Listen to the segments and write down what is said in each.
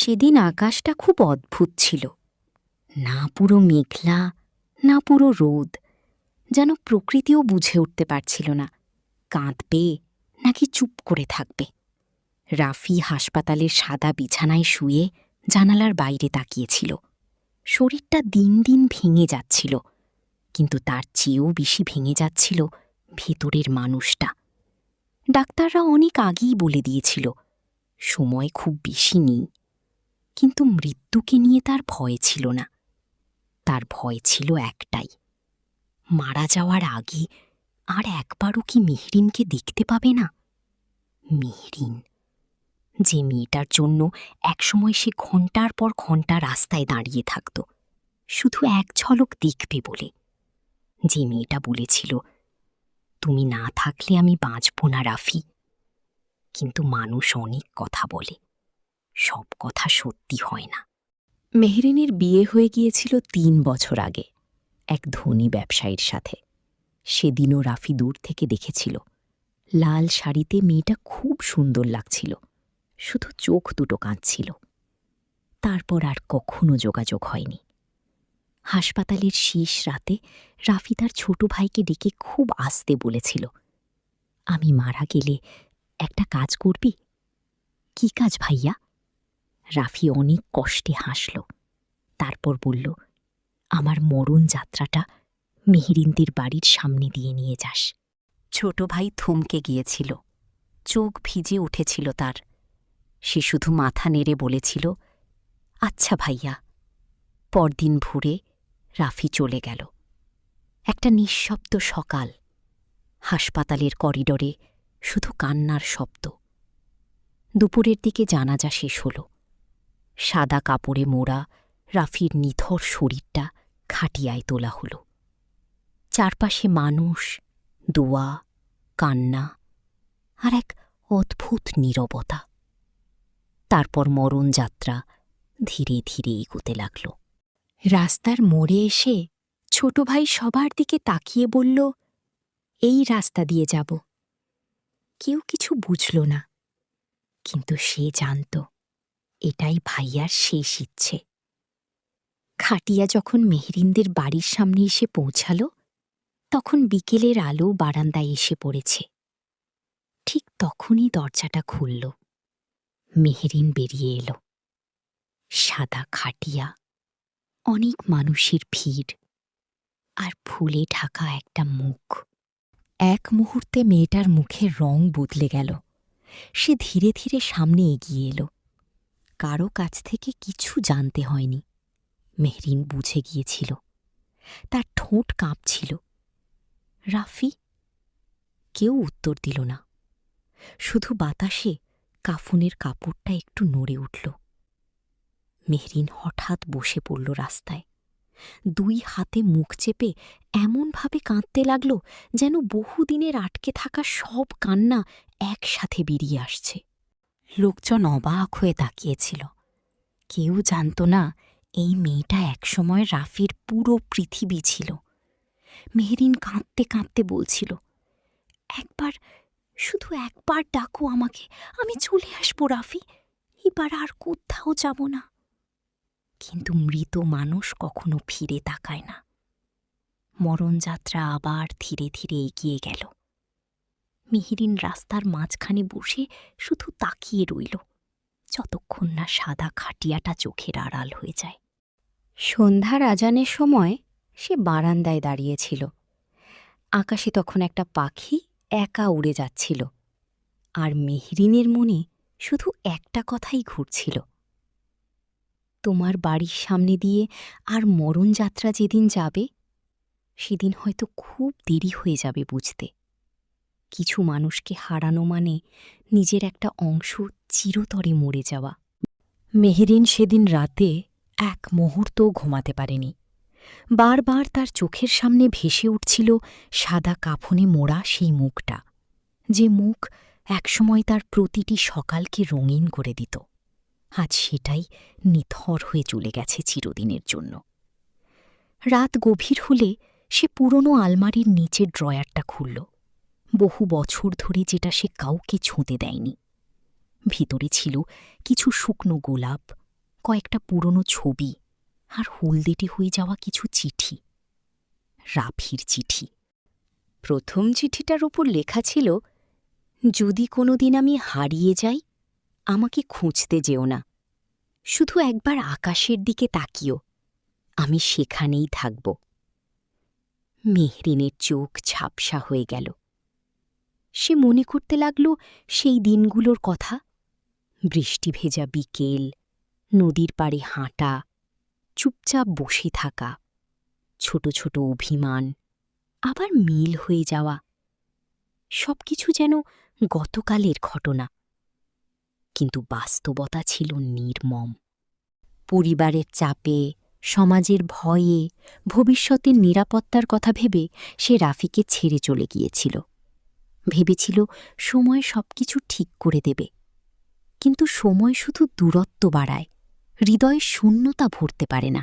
সেদিন আকাশটা খুব অদ্ভুত ছিল, না পুরো মেঘলা না পুরো রোদ, যেন প্রকৃতিও বুঝে উঠতে পারছিল না কাঁদবে নাকি চুপ করে থাকবে। রাফি হাসপাতালের সাদা বিছানায় শুয়ে জানালার বাইরে তাকিয়েছিল। শরীরটা দিন দিন ভেঙে যাচ্ছিল, কিন্তু তার চেয়েও বেশি ভেঙে যাচ্ছিল ভেতরের মানুষটা। ডাক্তাররা অনেক আগেই বলে দিয়েছিল সময় খুব বেশি নেই, কিন্তু মৃত্যুকে নিয়ে তার ভয় ছিল না। তার ভয় ছিল একটাই, মারা যাওয়ার আগে আর একবারও কি মেহরিনকে দেখতে পাবে না। মেহরিন, যে মেয়েটার জন্য একসময় সে ঘণ্টার পর ঘণ্টা রাস্তায় দাঁড়িয়ে থাকত শুধু এক ঝলক দেখবে বলে। যে মেয়েটা বলেছিল, তুমি না থাকলে আমি বাঁচব না রাফি। কিন্তু মানুষ অনেক কথা বলে, সব কথা সত্যি হয় না। মেহরিনের বিয়ে হয়ে গিয়েছিল ৩ বছর আগে এক ধনী ব্যবসায়ীর সাথে। সেদিনও রাফি দূর থেকে দেখেছিল। লাল শাড়িতে মেয়েটা খুব সুন্দর লাগছিল, শুধু চোখ দুটো কাঁদছিল। তারপর আর কখনো যোগাযোগ হয়নি। হাসপাতালের শেষ রাতে রাফি তার ছোট ভাইকে ডেকে খুব আস্তে বলেছিল, আমি মারা গেলে একটা কাজ করবি। কি কাজ ভাইয়া? রাফি অনেক কষ্টে হাসল, তারপর বলল, আমার মরণ যাত্রাটা মেহরিনদের বাড়ির সামনে দিয়ে নিয়ে যাস। ছোট ভাই থমকে গিয়েছিল, চোখ ভিজে উঠেছিল তার। সে শুধু মাথা নেড়ে বলেছিল, আচ্ছা ভাইয়া। পরদিন ভোরে রাফি চলে গেল। একটা নিঃশব্দ সকাল। হাসপাতালের করিডরে শুধু কান্নার শব্দ। দুপুরের দিকে জানাজা শেষ হল। সাদা কাপড়ে মোড়া রাফির নিথর শরীরটা খাটিয়ায় তোলা হল। চারপাশে মানুষ, দোয়া, কান্না আর এক অদ্ভুত নীরবতা। তারপর মরণ যাত্রা ধীরে ধীরে এগোতে লাগল। রাস্তার মোড়ে এসে ছোট ভাই সবার দিকে তাকিয়ে বলল, এই রাস্তা দিয়ে যাব। কেউ কিছু বুঝল না, কিন্তু সে জানত এটাই ভাইয়ার শেষ ইচ্ছে। খাটিয়া যখন মেহরিনদের বাড়ির সামনে এসে পৌঁছাল, তখন বিকেলের আলো বারান্দায় এসে পড়েছে। ঠিক তখনই দরজাটা খুলল। মেহরিন বেরিয়ে এলো। সাদা খাটিয়া, অনেক মানুষের ভিড়, আর ফুলে ঢাকা একটা মুখ। এক মুহূর্তে মেয়েটার মুখের রং বদলে গেল। সে ধীরে ধীরে সামনে এগিয়ে এলো। কারো কাছ থেকে কিছু জানতে হয়নি। মেহরিন বুঝে গিয়েছিল। তার ঠোঁট কাঁপছিল। রাফি? কেউ উত্তর দিল না। শুধু বাতাসে কাফনের কাপড়টা একটু নড়ে উঠল। মেহরিন হঠাৎ বসে পড়ল রাস্তায়। 2 হাতে মুখ চেপে এমনভাবে কাঁদতে লাগল যেন বহুদিনের আটকে থাকা সব কান্না একসাথে বেরিয়ে আসছে। লোকজন অবাক হয়ে তাকিয়েছিল। কেউ জানত না এই মেয়েটা একসময় রাফির পুরো পৃথিবী ছিল। মেহরিন কাঁদতে কাঁদতে বলছিল, একবার, শুধু একবার ডাকো আমাকে, আমি চলে আসব রাফি, এবার আর কোথাও যাব না। কিন্তু মৃত মানুষ কখনো ফিরে তাকায় না। মরণযাত্রা আবার ধীরে ধীরে এগিয়ে গেল। মেহরিন রাস্তার মাঝখানে বসে শুধু তাকিয়ে রইল, যতক্ষণ না সাদা খাটিয়াটা চোখের আড়াল হয়ে যায়। সন্ধ্যার আজানের সময় সে বারান্দায় দাঁড়িয়েছিল। আকাশে তখন একটা পাখি একা উড়ে যাচ্ছিল, আর মেহরিনের মনে শুধু একটা কথাই ঘুরছিল, তোমার বাড়ির সামনে দিয়ে আর মরণযাত্রা যেদিন যাবে, সেদিন হয়তো খুব দেরি হয়ে যাবে বুঝতে। কিছু মানুষকে হারানো মানে নিজের একটা অংশ চিরতরে মরে যাওয়া। মেহরিন সেদিন রাতে এক মুহূর্তও ঘুমাতে পারেনি। বারবার তার চোখের সামনে ভেসে উঠছিল সাদা কাফনে মোড়া সেই মুখটা, যে মুখ একসময় তার প্রতিটি সকালকে রঙিন করে দিত। আজ সেটাই নিথর হয়ে চলে গেছে চিরদিনের জন্য। রাত গভীর হলে সে পুরনো আলমারির নিচের ড্রয়ারটা খুলল, বহু বছর ধরে যেটা সে কাউকে ছুঁতে দেয়নি। ভিতরে ছিল কিছু শুকনো গোলাপ, কয়েকটা পুরনো ছবি আর হলদেটে হয়ে যাওয়া কিছু চিঠি। রাফির চিঠি। প্রথম চিঠিটার ওপর লেখা ছিল, যদি কোনোদিন আমি হারিয়ে যাই, আমাকে খুঁজতে যেও না, শুধু একবার আকাশের দিকে তাকিও, আমি সেখানেই থাকব। মেহরিনের চোখ ঝাপসা হয়ে গেল। সে মনে করতে লাগল সেই দিনগুলোর কথা, বৃষ্টি ভেজা বিকেল, নদীর পাড়ে হাঁটা, চুপচাপ বসে থাকা, ছোট ছোট অভিমান, আবার মিল হয়ে যাওয়া, সবকিছু যেন গতকালের ঘটনা। কিন্তু বাস্তবতা ছিল নির্মম। পরিবারের চাপে, সমাজের ভয়ে, ভবিষ্যতের নিরাপত্তার কথা ভেবে সে রাফিকে ছেড়ে চলে গিয়েছিল। ভেবেছিল সময় সবকিছু ঠিক করে দেবে, কিন্তু সময় শুধু দূরত্ব বাড়ায়, হৃদয়ে শূন্যতা ভরতে পারে না।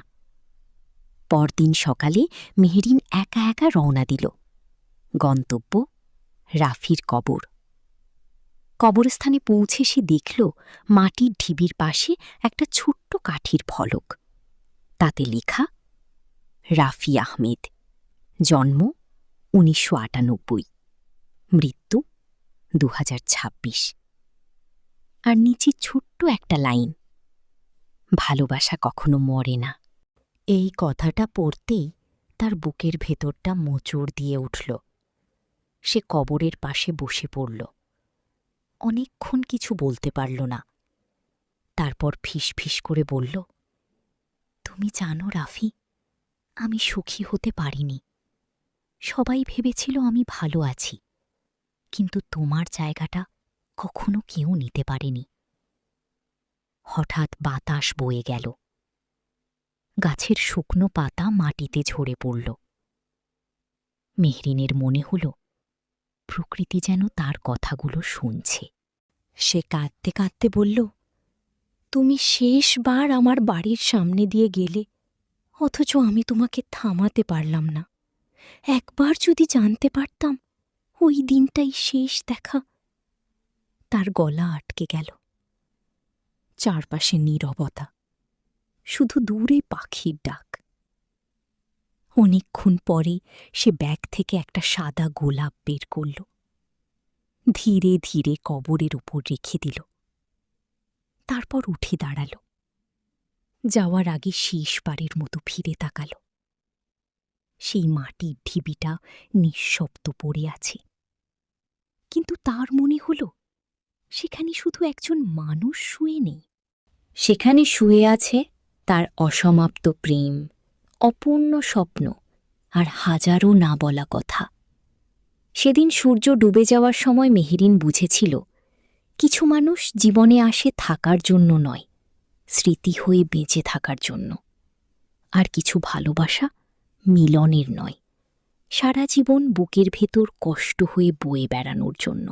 পরদিন সকালে মেহরিন একা একা রওনা দিল। গন্তব্য রাফির কবর। কবরস্থানে পৌঁছে সে দেখল মাটির ঢিবির পাশে একটা ছোট্ট কাঠির ফলক। তাতে লেখা, রাফি আহমেদ, জন্ম ১৯৯৮, মৃত্যু ২০২৬। আর নিচে ছোট্ট একটা লাইন, ভালোবাসা কখনো মরে না। এই কথাটা পড়তেই তার বুকের ভেতরটা মোচড় দিয়ে উঠল। সে কবরের পাশে বসে পড়ল। অনেকক্ষণ কিছু বলতে পারল না। তারপর ফিসফিস করে বলল, তুমি জানো রাফি, আমি সুখী হতে পারিনি। সবাই ভেবেছিল আমি ভালো আছি, কিন্তু তোমার জায়গাটা কখনো কেউ নিতে পারেনি। হঠাৎ বাতাস বয়ে গেল। গাছের শুকনো পাতা মাটিতে ঝরে পড়ল। মেহরিনের মনে হল প্রকৃতি যেন তার কথাগুলো শুনছে। সে কাঁদতে কাঁদতে বলল, তুমি শেষবার আমার বাড়ির সামনে দিয়ে গেলে, অথচ আমি তোমাকে থামাতে পারলাম না। একবার যদি জানতে পারতাম ওই দিনটাই শেষ দেখা। তার গলা আটকে গেল। চারপাশে নীরবতা, শুধু দূরে পাখির ডাক। অনেকক্ষণ পরে সে ব্যাগ থেকে একটা সাদা গোলাপ বের করল। ধীরে ধীরে কবরের উপর রেখে দিল। তারপর উঠে দাঁড়াল। যাওয়ার আগে শেষবারের মতো ফিরে তাকাল। সেই মাটির ঢিবিটা নিঃশব্দ পড়ে আছে, কিন্তু তার মনে হল সেখানে শুধু একজন মানুষ শুয়ে নেই, সেখানে শুয়ে আছে তার অসমাপ্ত প্রেম, অপূর্ণ স্বপ্ন আর হাজারো না বলা কথা। সেদিন সূর্য ডুবে যাওয়ার সময় মেহরিন বুঝেছিল, কিছু মানুষ জীবনে আসে থাকার জন্য নয়, স্মৃতি হয়ে বেঁচে থাকার জন্য। আর কিছু ভালোবাসা মিলনের নয়, সারা জীবন বুকের ভেতর কষ্ট হয়ে বয়ে বেড়ানোর জন্য।